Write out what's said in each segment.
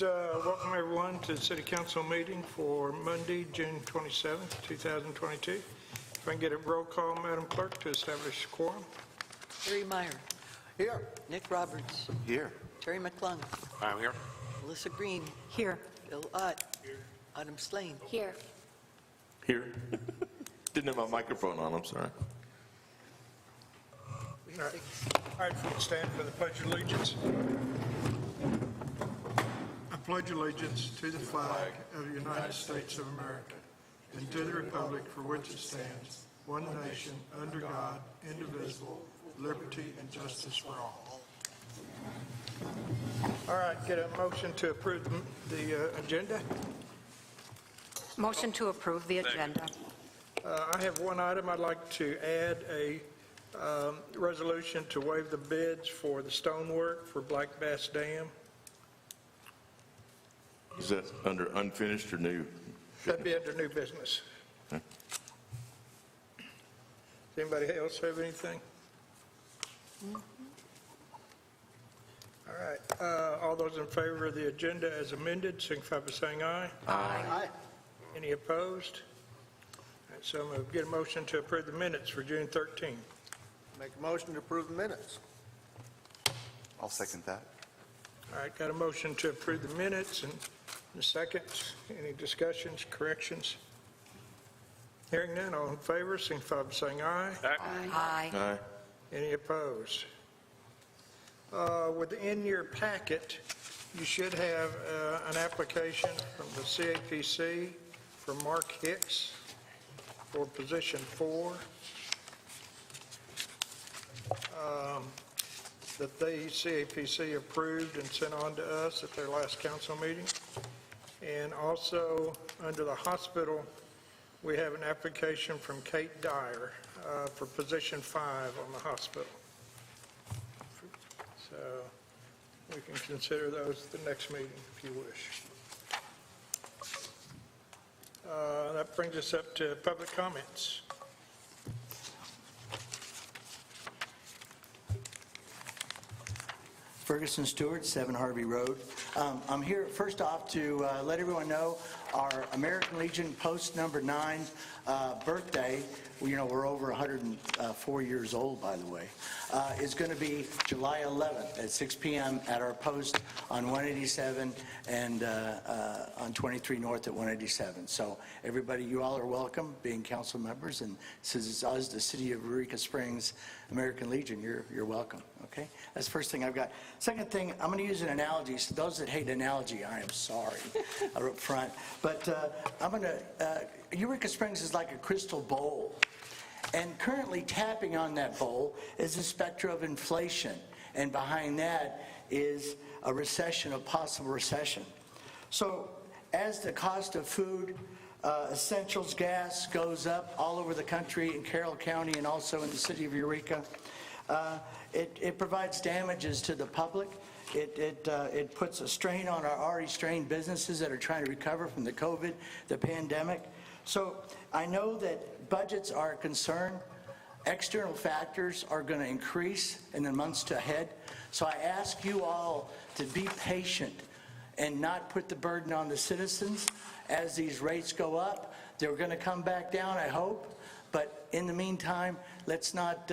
Welcome everyone to the City Council meeting for Monday, June 27th, 2022. If I can get a roll call, Madam Clerk, to establish quorum. Harry Meyer. Here. Nick Roberts. Here. Terry McClung. I'm here. Melissa Green. Here. Bill Ott. Here. Autumn Slane. Here. Here. Didn't have my microphone on, I'm sorry. We have six. All right, if we can stand for the Pledge of Allegiance. I pledge allegiance to the flag of the United States of America and to the republic for which it stands, one nation, under God, indivisible, liberty and justice for all. All right, get a motion to approve the agenda. Motion to approve the agenda. I have one item. I'd like to add a resolution to waive the bids for the stonework for Black Bass Dam. Is that under unfinished or new? That'd be under new business. Okay. Does anybody else have anything? All right. All those in favor of the agenda as amended, signify by saying aye. Aye. Any opposed? All right, so I'm going to get a motion to approve the minutes for June 13th. Make a motion to approve the minutes. I'll second that. All right, got a motion to approve the minutes and a second. Any discussions, corrections? Hearing none, all in favor, signify by saying aye. Aye. Aye. Any opposed? Within your packet, you should have an application from the CAPC for Mark Hicks for position 4. That the CAPC approved and sent on to us at their last council meeting. And also, under the hospital, we have an application from Kate Dyer for position 5 on the hospital. So we can consider those at the next meeting if you wish. That brings us up to public comments. Ferguson Stewart, 7 Harvey Road. I'm here first off to let everyone know our American Legion Post number 9 birthday, we're over 104 years old, by the way, is going to be July 11th at 6 p.m. at our post on 187 and on 23 North at 187. So everybody, you all are welcome, being council members, and since it's us, the City of Eureka Springs American Legion, you're welcome, okay? That's the first thing I've got. Second thing, I'm going to use an analogy. So those that hate analogy, I am sorry up front. But I'm going to, Eureka Springs is like a crystal bowl. And currently tapping on that bowl is the specter of inflation. And behind that is a recession, a possible recession. So as the cost of food, essentials, gas goes up all over the country in Carroll County and also in the city of Eureka, it provides damages to the public. It puts a strain on our already strained businesses that are trying to recover from the COVID, the pandemic. So I know that budgets are a concern. External factors are going to increase in the months ahead. So I ask you all to be patient and not put the burden on the citizens as these rates go up. They're going to come back down, I hope. But in the meantime, let's not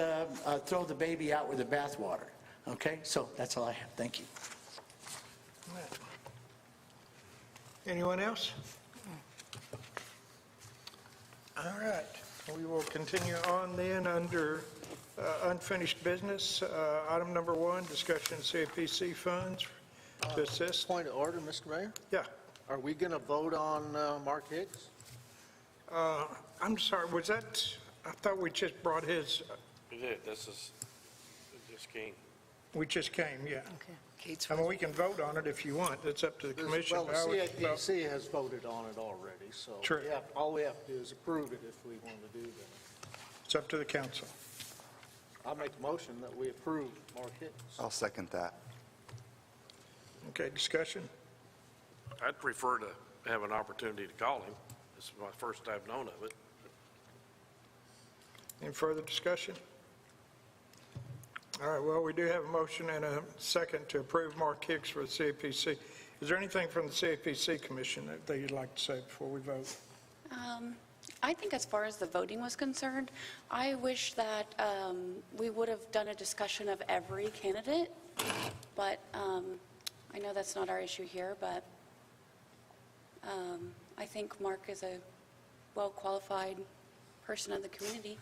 throw the baby out with the bathwater. Okay? So that's all I have. Thank you. Anyone else? All right. We will continue on then under unfinished business. Item number 1, discussion CAPC funds to assist. Point of order, Mr. Mayor. Yeah. Are we going to vote on Mark Hicks? I'm sorry, was that, I thought we just brought his, We did. It just came. we just came, yeah. Okay. Kate's I mean, we can vote on it if you want. It's up to the commission. Well, the How it's voted. CAPC has voted on it already, so Sure. all we have to do is approve it if we want to do that. It's up to the council. I'll make a motion that we approve Mark Hicks. I'll second that. Okay, discussion? I'd prefer to have an opportunity to call him. This is my first I've known of it. Any further discussion? All right, well, we do have a motion and a second to approve Mark Hicks for the CAPC. Is there anything from the CAPC Commission that you'd like to say before we vote? I think as far as the voting was concerned, I wish that we would have done a discussion of every candidate, but I know that's not our issue here, but I think Mark is a well-qualified person of the community.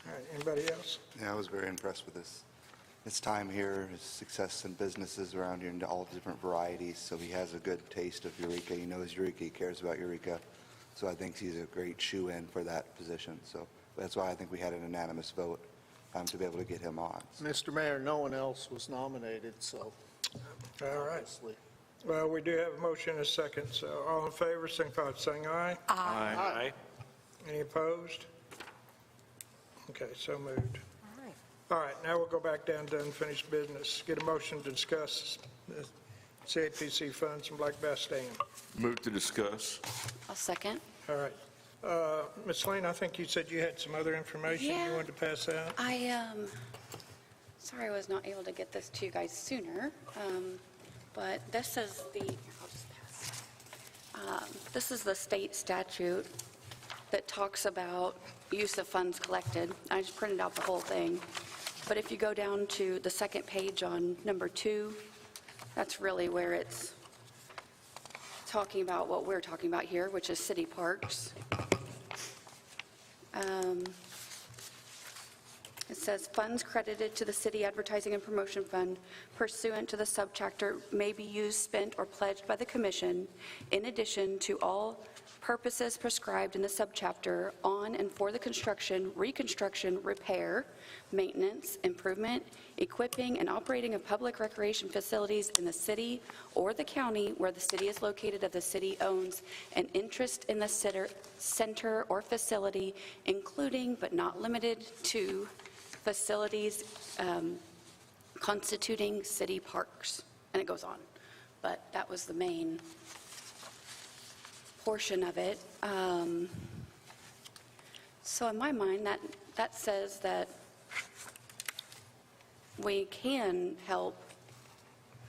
All right, anybody else? Yeah, I was very impressed with his time here, his success in businesses around here in all different varieties. So he has a good taste of Eureka. He knows Eureka. He cares about Eureka. So I think he's a great shoe-in for that position. So that's why I think we had an unanimous vote to be able to get him on. Mr. Mayor, no one else was nominated, so All right. obviously. Well, we do have a motion and a second, so all in favor, signify by saying aye. Aye. Any opposed? Okay, so moved. All right. All right, now we'll go back down to unfinished business. Get a motion to discuss the CAPC funds and Black Bass Dam. Move to discuss. I'll second. All right. Ms. Lane, I think you said you had some other information you Yeah. wanted to pass out? Sorry I was not able to get this to you guys sooner, but this is the, here, I'll just pass. This is the state statute that talks about use of funds collected. I just printed out the whole thing. But if you go down to the second page on number 2, that's really where it's talking about what we're talking about here, which is city parks. It says, "Funds credited to the city advertising and promotion fund pursuant to the subchapter may be used, spent, or pledged by the commission in addition to all purposes prescribed in the subchapter on and for the construction, reconstruction, repair, maintenance, improvement, equipping, and operating of public recreation facilities in the city or the county where the city is located of the city owns an interest in the center or facility, including but not limited to facilities constituting city parks." And it goes on. But that was the main portion of it. So in my mind, that says that we can help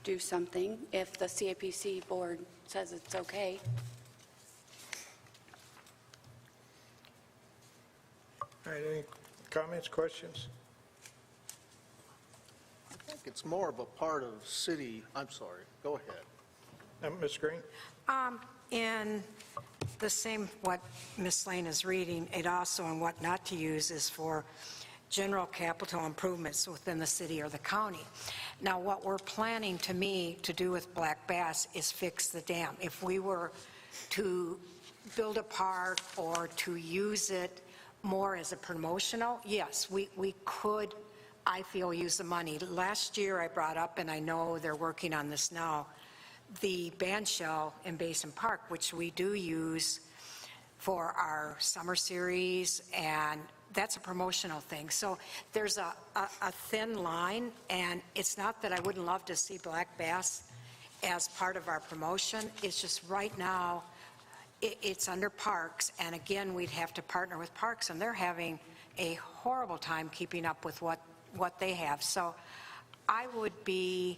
do something if the CAPC board says it's okay. All right, any comments, questions? I think it's more of a part of city, I'm sorry, go ahead. Ms. Green? In the same, what Ms. Lane is reading, it also, and what not to use, is for general capital improvements within the city or the county. Now, what we're planning to do with Black Bass is fix the dam. If we were to build a park or to use it more as a promotional, yes, we could, I feel, use the money. Last year I brought up, and I know they're working on this now, the band shell in Basin Park, which we do use for our summer series, and that's a promotional thing. So there's a thin line, and it's not that I wouldn't love to see Black Bass as part of our promotion. It's just right now, it's under Parks, and again, we'd have to partner with Parks, and they're having a horrible time keeping up with what they have. So I would be,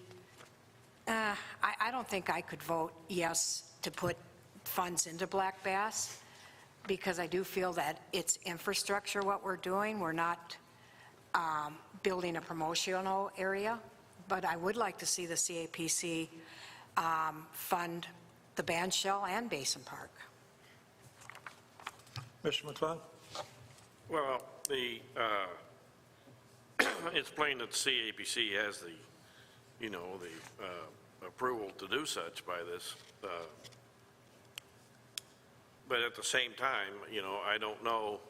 I don't think I could vote yes to put funds into Black Bass, because I do feel that it's infrastructure what we're doing. We're not building a promotional area, but I would like to see the CAPC fund the band shell and Basin Park. Mr. McClung? Well, it's plain that CAPC has the approval to do such by this. But at the same time, I don't know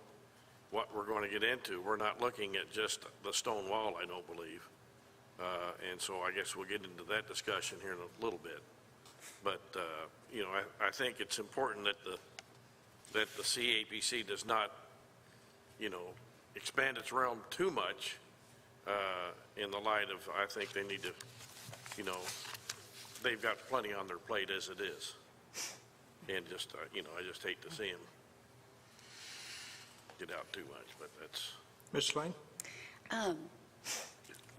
what we're going to get into. We're not looking at just the stone wall, I don't believe. And so I guess we'll get into that discussion here in a little bit. But, I think it's important that the CAPC does not, expand its realm too much in the light of, I think they need to, they've got plenty on their plate as it is. And just, I just hate to see them get out too much, but that's... Ms. Lane?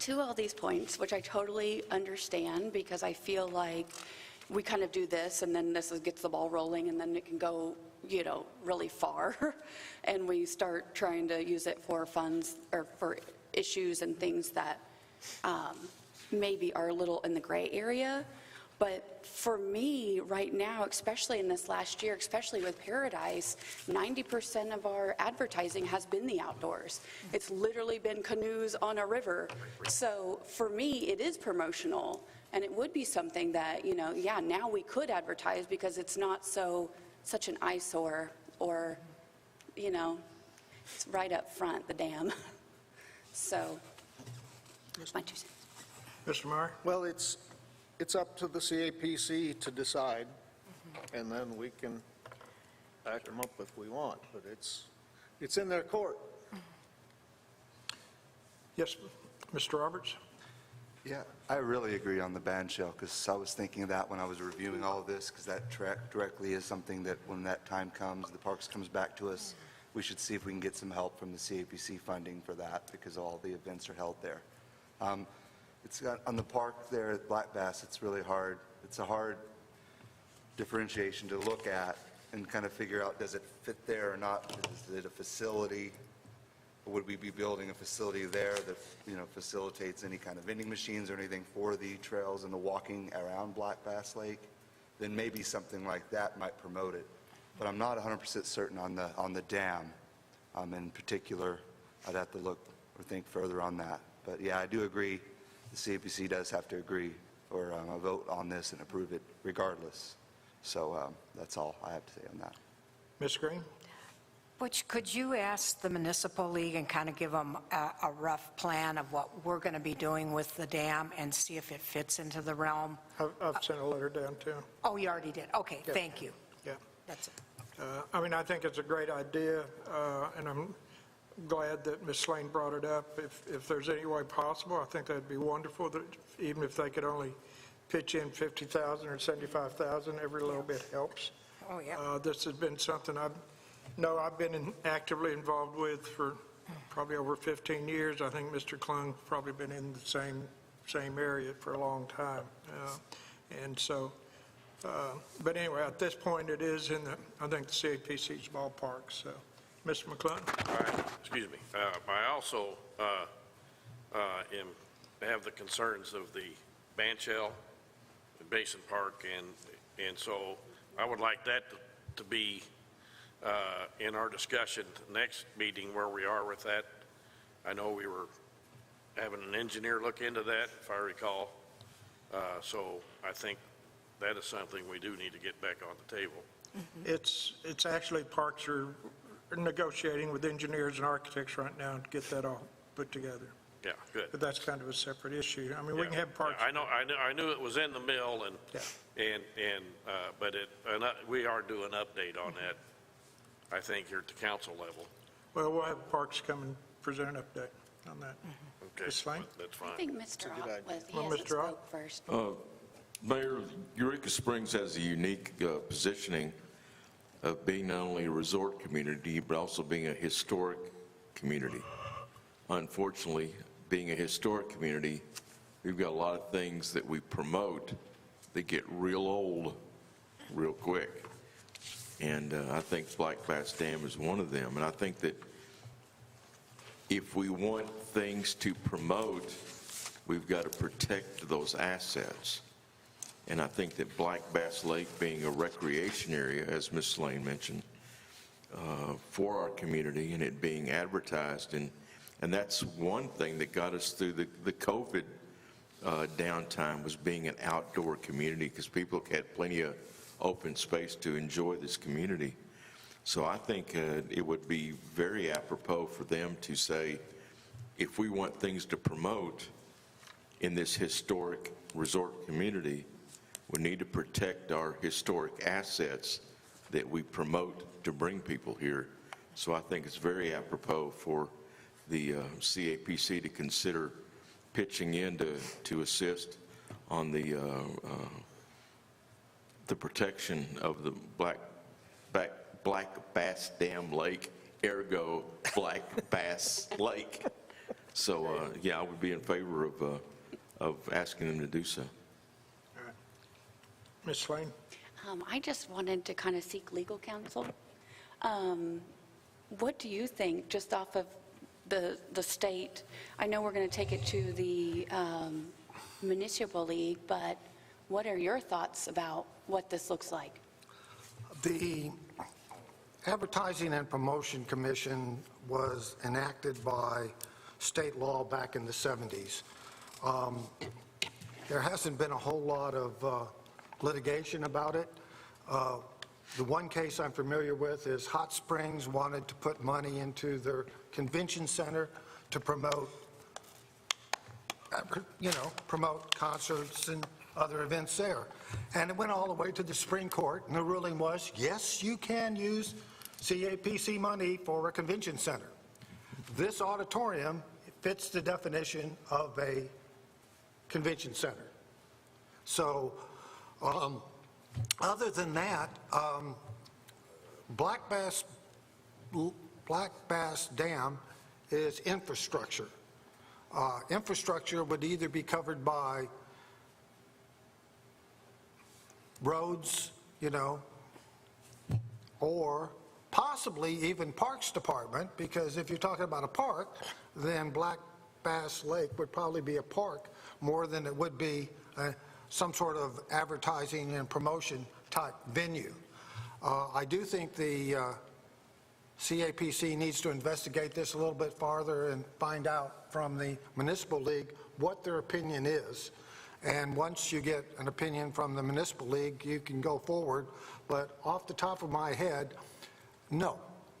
to all these points, which I totally understand, because I feel like we kind of do this, and then gets the ball rolling, and then it can go, really far, and we start trying to use it for funds or for issues and things that maybe are a little in the gray area. But for me, right now, especially in this last year, especially with Paradise, 90% of our advertising has been the outdoors. It's literally been canoes on a river. So for me, it is promotional, and it would be something that, now we could advertise because it's not such an eyesore, or, it's right up front, the dam. So, that's my 2 cents. Mr. Meyer? Well, it's up to the CAPC to decide, and then we can back them up if we want, but it's in their court. Yes, Mr. Roberts? Yeah, I really agree on the band shell, because I was thinking of that when I was reviewing all of this, because that directly is something that when that time comes, the parks comes back to us, we should see if we can get some help from the CAPC funding for that, because all the events are held there. It's got, on the park there at Black Bass, it's really hard. It's a hard differentiation to look at and kind of figure out, does it fit there or not? Is it a facility? Or would we be building a facility there that, facilitates any kind of vending machines or anything for the trails and the walking around Black Bass Lake? Then maybe something like that might promote it. But I'm not 100% certain on the dam. In particular, I'd have to look or think further on that. But yeah, I do agree. The CAPC does have to agree or vote on this and approve it regardless. So that's all I have to say on that. Ms. Green? Butch, could you ask the municipal league and kind of give them a rough plan of what we're going to be doing with the dam and see if it fits into the realm? I've sent a letter down to him. Oh, you already did? Okay, Yeah. thank you. Yeah. That's it. I think it's a great idea, and I'm glad that Ms. Slane brought it up. If there's any way possible, I think that'd be wonderful, that even if they could only pitch in $50,000 or $75,000, every little bit helps. Oh, yeah. This has been something I've been actively involved with for probably over 15 years. I think Mr. Klung's probably been in the same area for a long time. And so, but anyway, at this point, it is in I think the CAPC's ballpark, so. Mr. McClung? All right, excuse me. I also have the concerns of the band shell, the Basin Park, and so I would like that to be in our discussion next meeting where we are with that. I know we were having an engineer look into that, if I recall. So I think that is something we do need to get back on the table. It's actually, parks are negotiating with engineers and architects right now to get that all put together. Yeah, good. But that's kind of a separate issue. We can have parks. I knew it was in the mill, but we are doing an update on that, I think, here at the council level. Well, we'll have parks come and present an update on that. Okay, Ms. Slane? that's I fine. think Mr. Ott was, he Well, hasn't Mr. Ott? spoke first. Mayor, Eureka Springs has a unique positioning of being not only a resort community, but also being a historic community. Unfortunately, being a historic community, we've got a lot of things that we promote that get real old real quick. And I think Black Bass Dam is one of them. And I think that if we want things to promote, we've got to protect those assets. And I think that Black Bass Lake being a recreation area, as Ms. Slane mentioned, for our community, and it being advertised, and that's one thing that got us through the COVID downtime, was being an outdoor community, because people had plenty of open space to enjoy this community. So I think it would be very apropos for them to say, if we want things to promote in this historic resort community, we need to protect our historic assets that we promote to bring people here. So I think it's very apropos for the CAPC to consider pitching in to assist on the protection of the Black Bass Dam Lake, ergo Black Bass Lake. So, yeah, I would be in favor of asking them to do so. All right. Ms. Slane? I just wanted to kind of seek legal counsel. What do you think, just off of the state? I know we're going to take it to the municipal league, but what are your thoughts about what this looks like? The Advertising and Promotion Commission was enacted by state law back in the 70s. There hasn't been a whole lot of litigation about it. The one case I'm familiar with is Hot Springs wanted to put money into their convention center to promote, promote concerts and other events there. And it went all the way to the Supreme Court, and the ruling was, yes, you can use CAPC money for a convention center. This auditorium fits the definition of a convention center. So, other than that, Black Bass Dam is infrastructure. Infrastructure would either be covered by roads, or possibly even Parks Department, because if you're talking about a park, then Black Bass Lake would probably be a park more than it would be some sort of advertising and promotion type venue. I do think the CAPC needs to investigate this a little bit farther and find out from the municipal league what their opinion is. And once you get an opinion from the municipal league, you can go forward. But off the top of my head, no,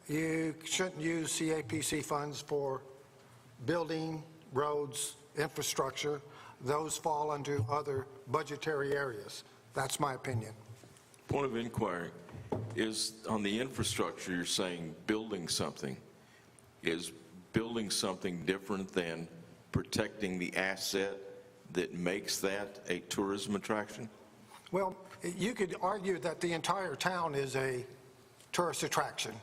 you shouldn't use CAPC funds for building, roads, infrastructure. Those fall under other budgetary areas. That's my opinion. Point of inquiry is on the infrastructure, you're saying building something. Is building something different than protecting the asset that makes that a tourism attraction? Well, you could argue that the entire town is a tourist attraction,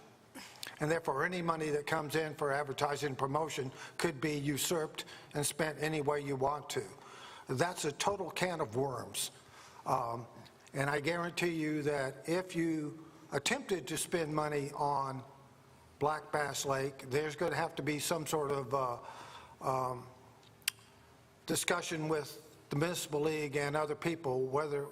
and therefore any money that comes in for advertising and promotion could be usurped and spent any way you want to. That's a total can of worms. And I guarantee you that if you attempted to spend money on Black Bass Lake, there's going to have to be some sort of discussion with the municipal league and other people whether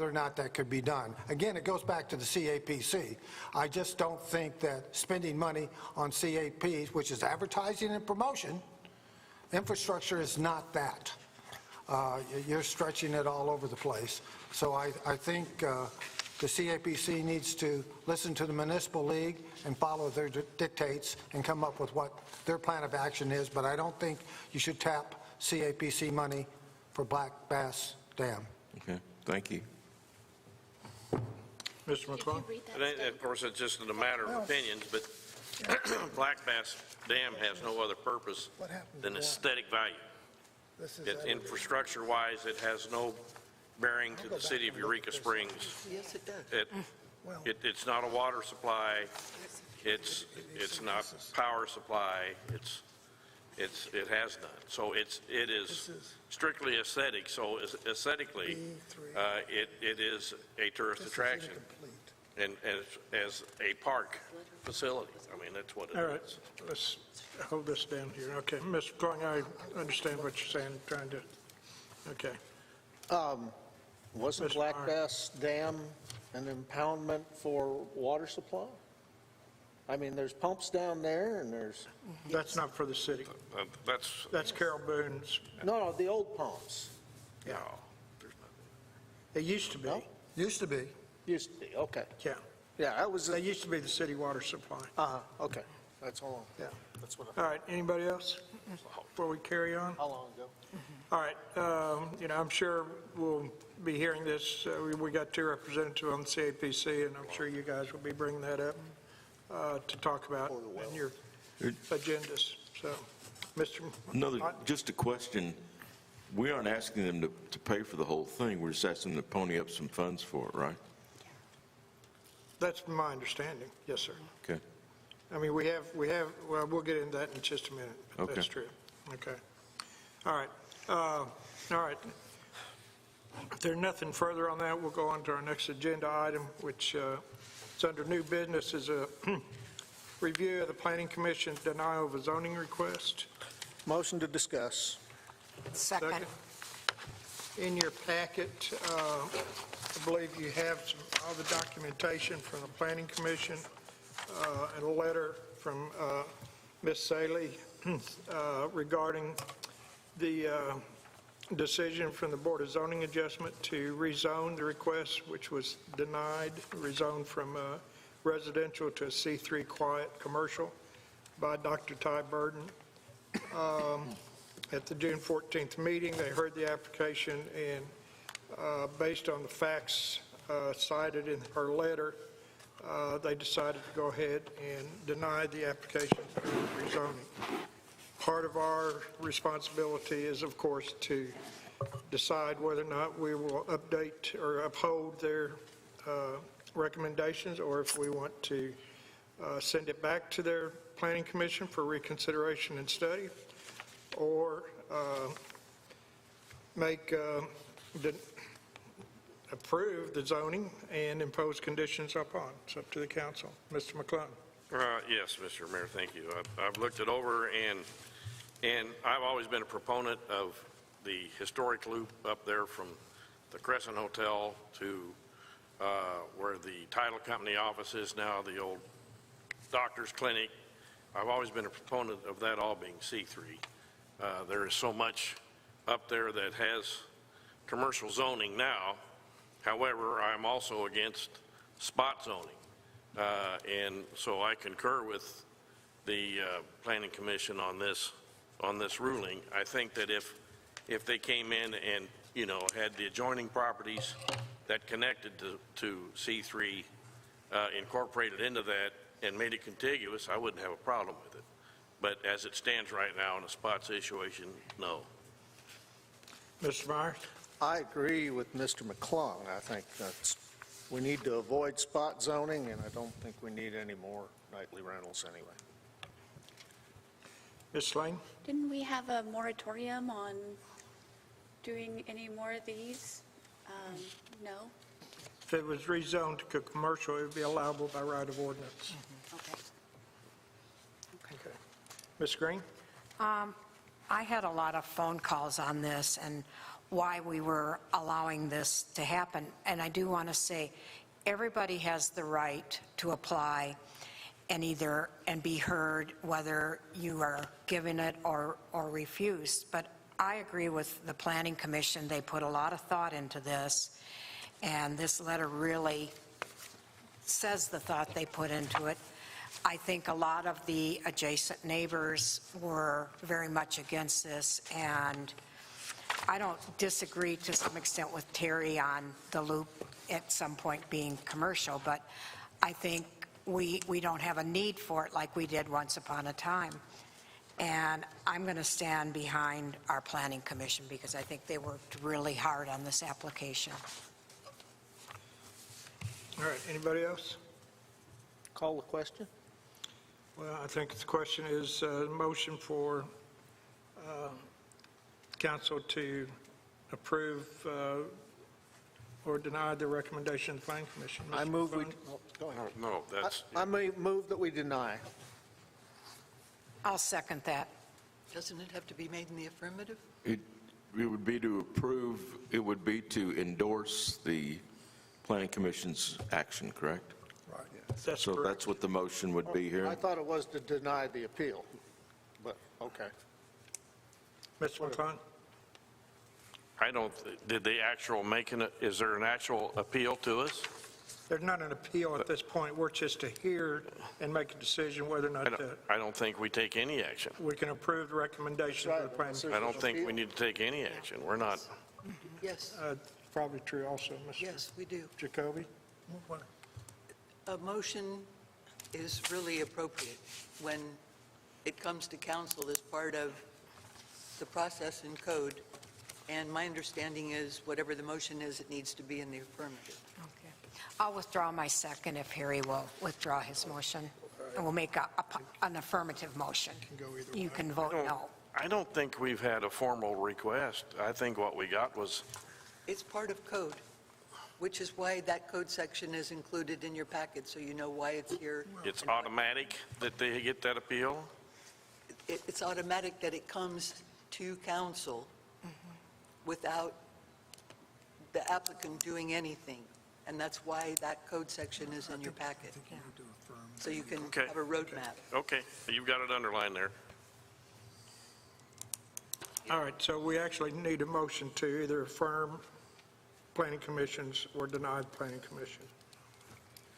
or not that could be done. Again, it goes back to the CAPC. I just don't think that spending money on CAPs, which is advertising and promotion, infrastructure is not that. You're stretching it all over the place. So I think the CAPC needs to listen to the municipal league and follow their dictates and come up with what their plan of action is, but I don't think you should tap CAPC money for Black Bass Dam. Okay, thank you. Mr. McClung? And of course, it's just a matter of opinions, but Black Bass Dam has no other purpose than aesthetic value. Infrastructure-wise, it has no bearing to the city of Eureka Springs. Yes, it does. It's not a water supply, it's not power supply, it has none. So it is strictly aesthetic, so aesthetically, it is a tourist attraction. And as a park facility, I mean, that's what it is. All right, let's hold this down here. Okay, Mr. McClung, I understand what you're saying, trying to, okay. Wasn't Mr. Black Meyer. Bass Dam an impoundment for water supply? I mean, there's pumps down there, and there's, That's not for the city. That's Carol Boone's. no, the old pumps. Yeah. It used to be. No? Used to be. Used to be, okay. Yeah. Yeah, that was, They used to be the city water supply. okay, that's all. Yeah. That's what I, All right, anybody else before we carry on? how long ago? All right, I'm sure we'll be hearing this. We got two representatives on the CAPC, and I'm sure you guys will be bringing that up to talk about in your agendas. So, Mr. Just a question. We aren't asking them to pay for the whole thing. We're just asking them to pony up some funds for it, right? That's my understanding. Yes, sir. Okay. I mean, we have, well, we'll get into that in just a minute. But That's Okay. true. Okay. All right. All right. If there's nothing further on that, we'll go on to our next agenda item, which is under new business, is a review of the Planning Commission's denial of a zoning request. Motion to discuss. Second. In your packet, I believe you have all the documentation from the Planning Commission and a letter from Ms. Saley regarding the decision from the Board of Zoning Adjustment to rezone the request, which was denied, rezoned from residential to a C3 quiet commercial by Dr. Ty Burden. At the June 14th meeting, they heard the application, and based on the facts cited in her letter, they decided to go ahead and deny the application for rezoning. Part of our responsibility is, of course, to decide whether or not we will update or uphold their recommendations, or if we want to send it back to their Planning Commission for reconsideration and study, or approve the zoning and impose conditions upon. It's up to the council. Mr. McClung. Yes, Mr. Mayor, thank you. I've looked it over, and I've always been a proponent of the historic loop up there from the Crescent Hotel to where the title company office is now, the old doctor's clinic. I've always been a proponent of that all being C3. There is so much up there that has commercial zoning now. However, I'm also against spot zoning. And so I concur with the Planning Commission on this ruling. I think that if they came in and, had the adjoining properties that connected to C3 incorporated into that and made it contiguous, I wouldn't have a problem with it. But as it stands right now in a spot situation, no. Mr. Myers? I agree with Mr. McClung. I think we need to avoid spot zoning, and I don't think we need any more nightly rentals anyway. Ms. Lane? Didn't we have a moratorium on doing any more of these? No? If it was rezoned to commercial, it would be allowable by right of ordinance. Okay. Okay. Ms. Green? I had a lot of phone calls on this and why we were allowing this to happen. And I do want to say, everybody has the right to apply and be heard, whether you are given it or refused. But I agree with the Planning Commission. They put a lot of thought into this, and this letter really says the thought they put into it. I think a lot of the adjacent neighbors were very much against this, and I don't disagree to some extent with Terry on the loop at some point being commercial, but I think we don't have a need for it like we did once upon a time. And I'm going to stand behind our Planning Commission because I think they worked really hard on this application. All right, anybody else? Call the question? Well, I think the question is motion for council to approve or deny the recommendation of the Planning Commission. I Mr. move we, McClung? go ahead. No, that's, I may move that we deny. I'll second that. Doesn't it have to be made in the affirmative? It would be to approve, it would be to endorse the Planning Commission's action, correct? Right. That's So correct. that's what the motion would be I here? thought it was to deny the appeal, but, okay. Mr. McClung? did they is there an actual appeal to us? There's not an appeal at this point. We're just to hear and make a decision whether or not I don't think we take any action. we can approve the recommendation for the Planning. Right. I don't think we need to take any action. We're not, Yes, Probably true also, Mr. yes, we do. Jacoby? A motion is really appropriate when it comes to council as part of the process and code. And my understanding is whatever the motion is, it needs to be in the affirmative. Okay. I'll withdraw my second if Harry will withdraw his motion. And we'll make an affirmative motion. Can go either You way. can vote no. I don't think we've had a formal request. I think what we got was, It's part of code, which is why that code section is included in your packet, so you know why it's here. it's automatic that they get that appeal? It's automatic that it comes to council without the applicant doing anything. And that's why that code section is in your packet. So you can Okay. have a roadmap. Okay, you've got it underlined there. All right, so we actually need a motion to either affirm planning commissions or deny planning commission.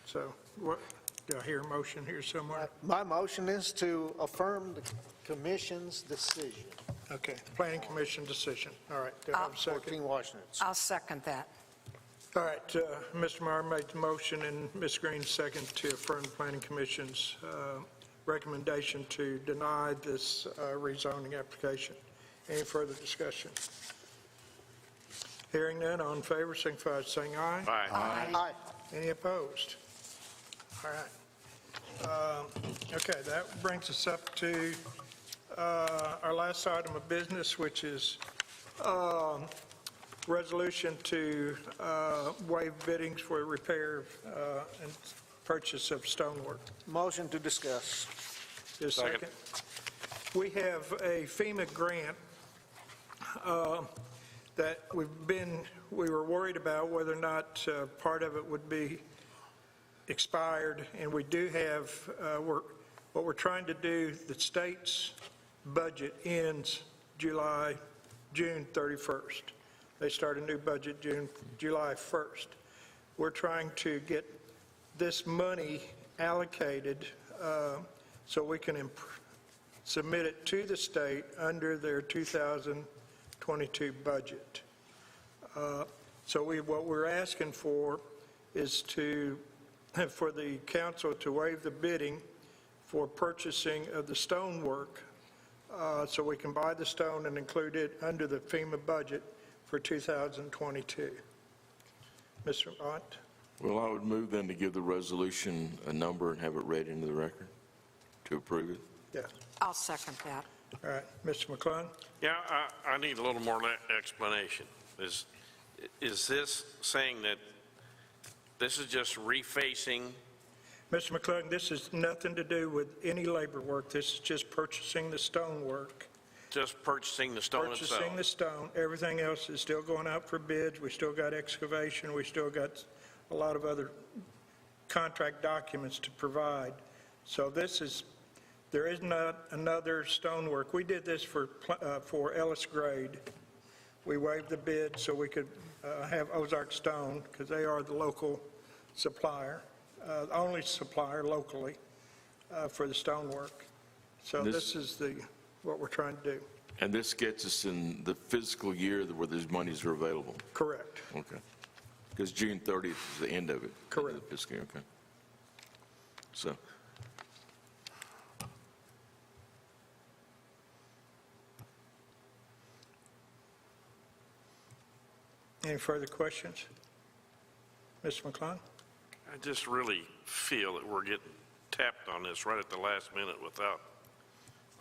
So what, do I hear a motion here somewhere? My motion is to affirm the commission's decision. Okay, planning commission decision. All right, do I have a second? 14 Washington. I'll second that. All right, Mr. Meyer made the motion and Ms. Green second to affirm the planning commission's recommendation to deny this rezoning application. Any further discussion? Hearing none, all in favor, signify by saying aye. Aye. Aye. Any opposed? All right. Okay, that brings us up to our last item of business, which is resolution to waive biddings for repair and purchase of stonework. Motion to discuss. Just a Second. second. We have a FEMA grant that we were worried about whether or not part of it would be expired, and we do have, what we're trying to do, the state's budget ends June 31st. They start a new budget July 1st. We're trying to get this money allocated so we can submit it to the state under their 2022 budget. So what we're asking for is for the council to waive the bidding for purchasing of the stonework so we can buy the stone and include it under the FEMA budget for 2022. Mr. Ott? Well, I would move then to give the resolution a number and have it read into the record to approve it. Yeah. I'll second that. All right. Mr. McClung? Yeah, I need a little more explanation. Is this saying that this is just refacing? Mr. McClung, this has nothing to do with any labor work. This is just purchasing the stonework. Just purchasing the stone itself? Purchasing the stone. Everything else is still going out for bids. We still got excavation. We still got a lot of other contract documents to provide. So there is not another stonework. We did this for Ellis Grade. We waived the bid so we could have Ozark Stone, because they are the local supplier, the only supplier locally for the stonework. So this is what we're trying to do. And this gets us in the fiscal year where these monies are available? Correct. Okay. Because June 30th is the end of it? Correct. End of the fiscal year, okay. So, Any further questions? Mr. McClung? I just really feel that we're getting tapped on this right at the last minute without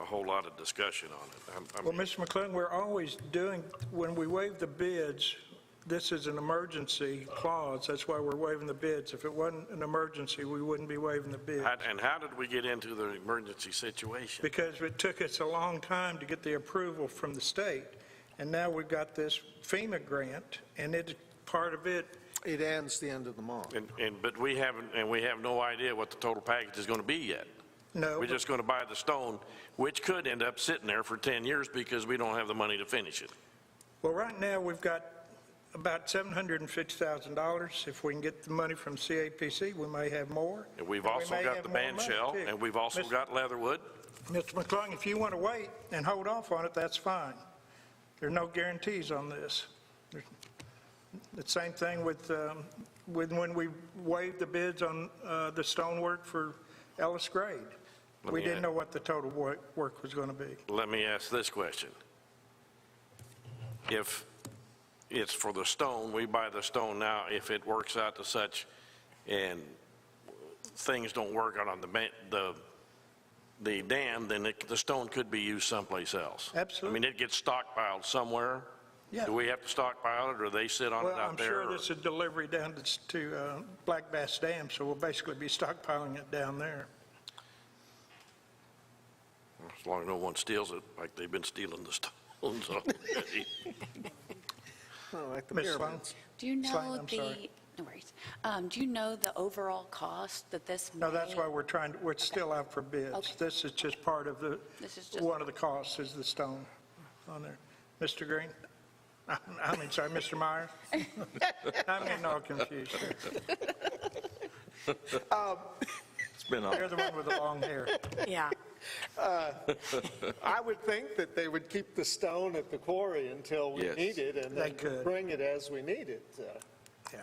a whole lot of discussion on it. Well, Mr. McClung, we're always doing, when we waive the bids, this is an emergency clause. That's why we're waiving the bids. If it wasn't an emergency, we wouldn't be waiving the bids. And how did we get into the emergency situation? Because it took us a long time to get the approval from the state. And now we've got this FEMA grant, and part of it. It ends the end of the month. But we have no idea what the total package is going to be yet. No. We're just going to buy the stone, which could end up sitting there for 10 years because we don't have the money to finish it. Well, right now, we've got about $750,000. If we can get the money from CAPC, we may have more. And we've And we also may got have the more band money, shell, too. and we've also got Leatherwood. Mr. McClung, if you want to wait and hold off on it, that's fine. There's no guarantees on this. The same thing with when we waived the bids on the stonework for Ellis Grade. We didn't know what the total work was going to be. Let me ask this question. If it's for the stone, we buy the stone now, if it works out to such and things don't work out on the the dam, then the stone could be used someplace else. Absolutely. I mean, it gets stockpiled somewhere. Yeah. Do we have to stockpile it, or they sit on it Well, I'm out there? sure or- this is delivery down to Black Bass Dam, so we'll basically be stockpiling it down there. As long as no one steals it, like they've been stealing the stones already. Like the Ms. Sloan? pyramids. Do you Slide, know I'm sorry. no worries. Do you know the overall cost that this may? No, that's why we're still out for bids. Okay. This is just part of This is just- one of the costs is the stone on there. Mr. Green? I mean, sorry, Mr. Meyer? I'm getting all confused here. It's been You're the one with the long hair. Yeah. I would think that they would keep the stone at the quarry until we Yes. need it, and They then could. bring it as we need it. Yeah.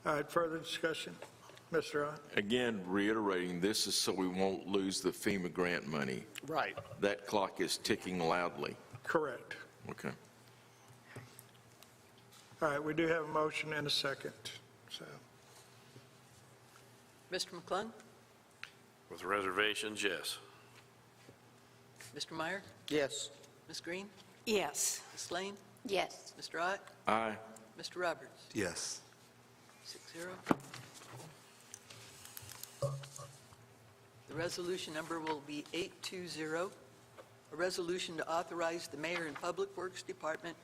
All right, further discussion? Mr. Ott? Again, reiterating, this is so we won't lose the FEMA grant money. Right. That clock is ticking loudly. Correct. Okay. All right, we do have a motion and a second, so. Mr. McClung? With reservations, yes. Mr. Meyer? Yes. Ms. Green? Yes. Ms. Lane? Yes. Mr. Ott? Aye. Mr. Roberts? Yes. 6-0. The resolution number will be 820, a resolution to authorize the mayor and Public Works Department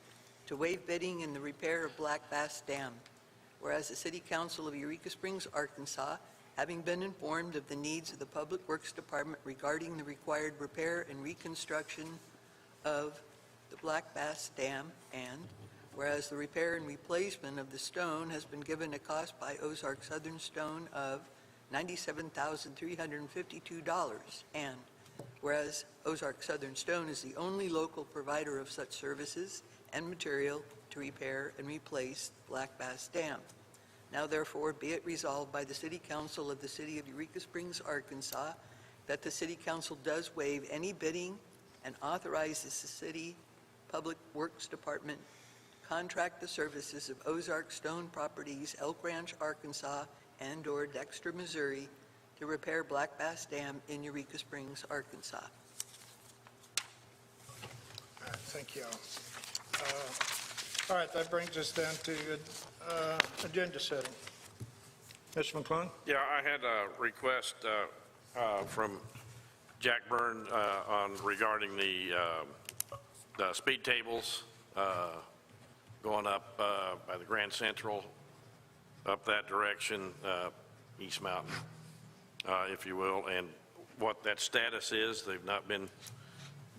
to waive bidding in the repair of Black Bass Dam. Whereas the City Council of Eureka Springs, Arkansas, having been informed of the needs of the Public Works Department regarding the required repair and reconstruction of the Black Bass Dam, and whereas the repair and replacement of the stone has been given a cost by Ozark Southern Stone of $97,352, and whereas Ozark Southern Stone is the only local provider of such services and material to repair and replace Black Bass Dam. Now therefore be it resolved by the City Council of the City of Eureka Springs, Arkansas, that the City Council does waive any bidding and authorizes the City Public Works Department to contract the services of Ozark Stone Properties, Elk Ranch, Arkansas, and/or Dexter, Missouri, to repair Black Bass Dam in Eureka Springs, Arkansas. All right, thank you all. All right, that brings us down to agenda setting. Mr. McClung? Yeah, I had a request from Jack Byrne regarding the speed tables going up by the Grand Central, up that direction, East Mountain, if you will, and what that status is. They've not been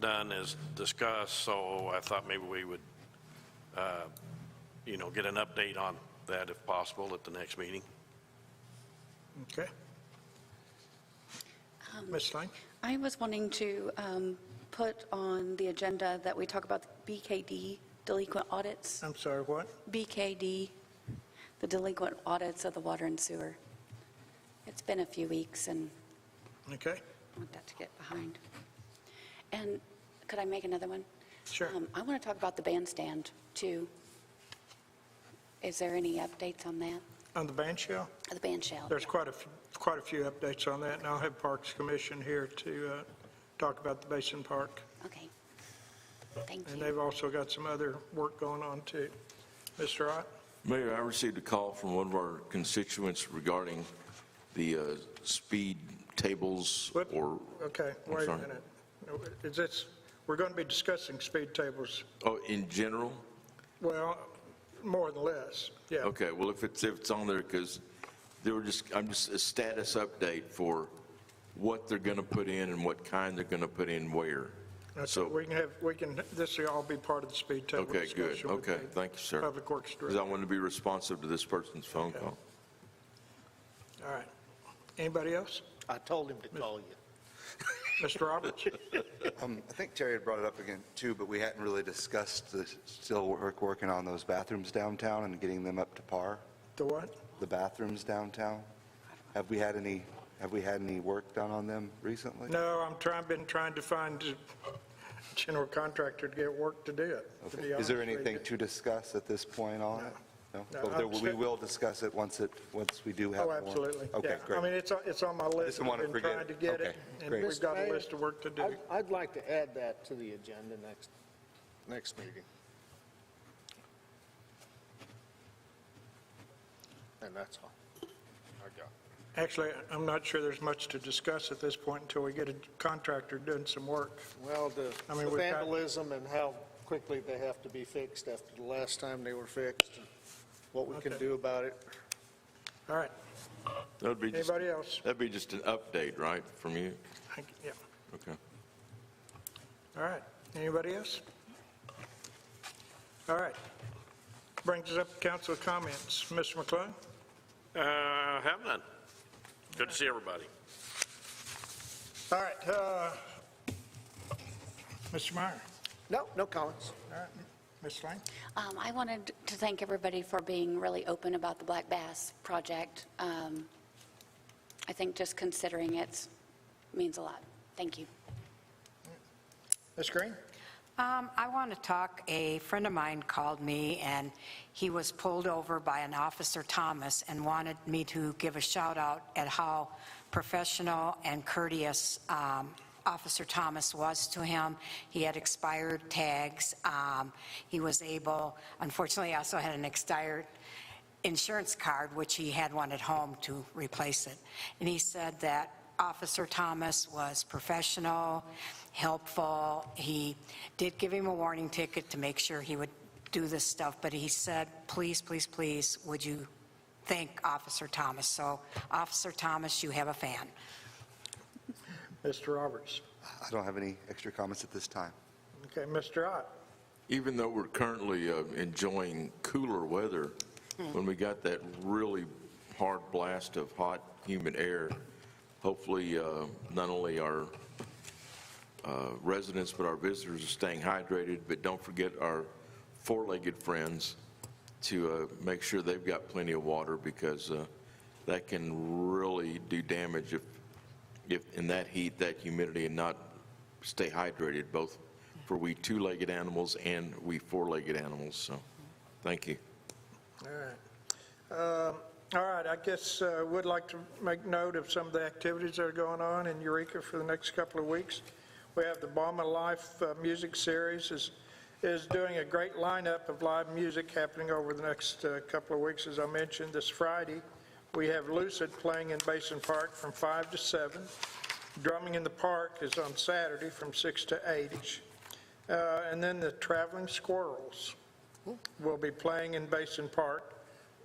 done as discussed, so I thought maybe we would, get an update on that if possible at the next meeting. Okay. Ms. Lane? I was wanting to put on the agenda that we talk about the BKD delinquent audits. I'm sorry, what? BKD, the delinquent audits of the water and sewer. It's been a few weeks, and Okay, I want that to get behind. And could I make another one? sure. I want to talk about the bandstand, too. Is there any updates on that? On the band shell? The band shell? There's quite a few updates on that, and I'll have Parks Commission here to talk about the Basin Park. Okay. Thank And you. they've also got some other work going on, too. Mr. Ott? Mayor, I received a call from one of our constituents regarding the speed tables What? or, Okay, I'm wait a sorry. minute. Is this, we're going to be discussing speed tables, oh, in general? well, more than less, yeah. Okay, well, if it's on there, because I'm just a status update for what they're going to put in and what kind they're going to put in where. That's So- what this will all be part of the speed table Okay, good, discussion with okay, the thank you, sir. Public Works Because I Director. want to be responsive to this person's phone Okay. call. All right. Anybody else? I told him to call you. Mr. Roberts? I think Terry had brought it up again too, but we hadn't really discussed working on those bathrooms downtown and getting them up to par. The what? The bathrooms downtown. Have we had any work done on them recently? No, been trying to find a general contractor to get work to do it. to be Okay. Is there honest with anything you. to discuss at this point on it? No? No, But I'm we sure- will discuss it once we do have Oh, more. absolutely. Okay, Yeah. I great. mean, it's on my list. Didn't want to I've been forget trying to it. get it, Okay, and great. we've got a Mr. Mayor, list of work to do. I'd like to add that to the agenda next meeting. And that's all I got. Actually, I'm not sure there's much to discuss at this point until we get a contractor doing some work. Well, the I mean, the we've got- vandalism and how quickly they have to be fixed after the last time they were fixed, and what we can Okay. do about it. All right. That'd be just- Anybody else? That'd be just an update, right, from you? Yeah. Okay. All right. Anybody else? All right. Brings us up to council comments. Mr. McClung? Have none. Good to see everybody. All right. Mr. Meyer? No comments. All right. Ms. Lane? I wanted to thank everybody for being really open about the Black Bass project. I think just considering it means a lot. Thank you. Ms. Green? I want to talk, a friend of mine called me, and he was pulled over by an Officer Thomas and wanted me to give a shout out at how professional and courteous Officer Thomas was to him. He had expired tags. He was able, unfortunately, he also had an expired insurance card, which he had one at home to replace it. And he said that Officer Thomas was professional, helpful. He did give him a warning ticket to make sure he would do this stuff, but he said, please, please, please, would you thank Officer Thomas? So, Officer Thomas, you have a fan. Mr. Roberts? I don't have any extra comments at this time. Okay. Mr. Ott? Even though we're currently enjoying cooler weather, when we got that really hard blast of hot, humid air, hopefully not only our residents but our visitors are staying hydrated, but don't forget our four-legged friends to make sure they've got plenty of water, because that can really do damage if in that heat, that humidity, and not stay hydrated, both for we two-legged animals and we four-legged animals. So, thank you. All right. All right, I guess would like to make note of some of the activities that are going on in Eureka for the next couple of weeks. We have the Balm of Life music series is doing a great lineup of live music happening over the next couple of weeks. As I mentioned, this Friday, we have Lucid playing in Basin Park from 5 to 7. Drumming in the Park is on Saturday from 6 to 8-ish. And then the Traveling Squirrels will be playing in Basin Park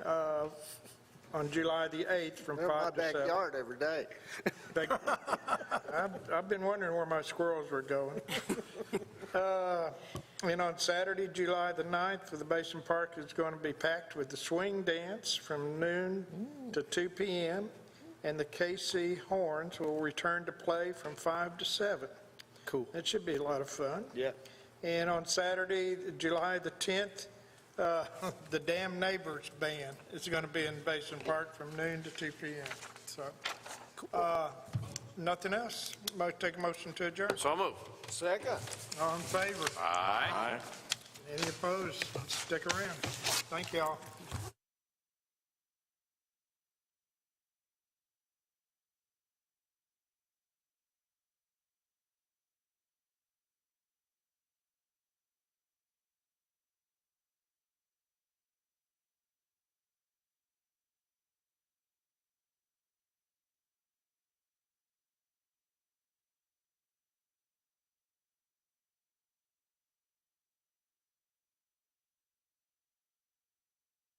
on July the 8th from They're in my 5 to 7. backyard every day. I've been wondering where my squirrels were going. And on Saturday, July the 9th, the Basin Park is going to be packed with the swing dance from noon to 2 p.m., and the KC Horns will return to play from 5 to 7. Cool. It should be a lot of fun. Yeah. And on Saturday, July the 10th, the Damn Neighbors Band is going to be in Basin Park from noon to 2 p.m. So, nothing else? Take a motion to adjourn. So move. Second. All in favor? Aye. Any opposed? Stick around. Thank you all.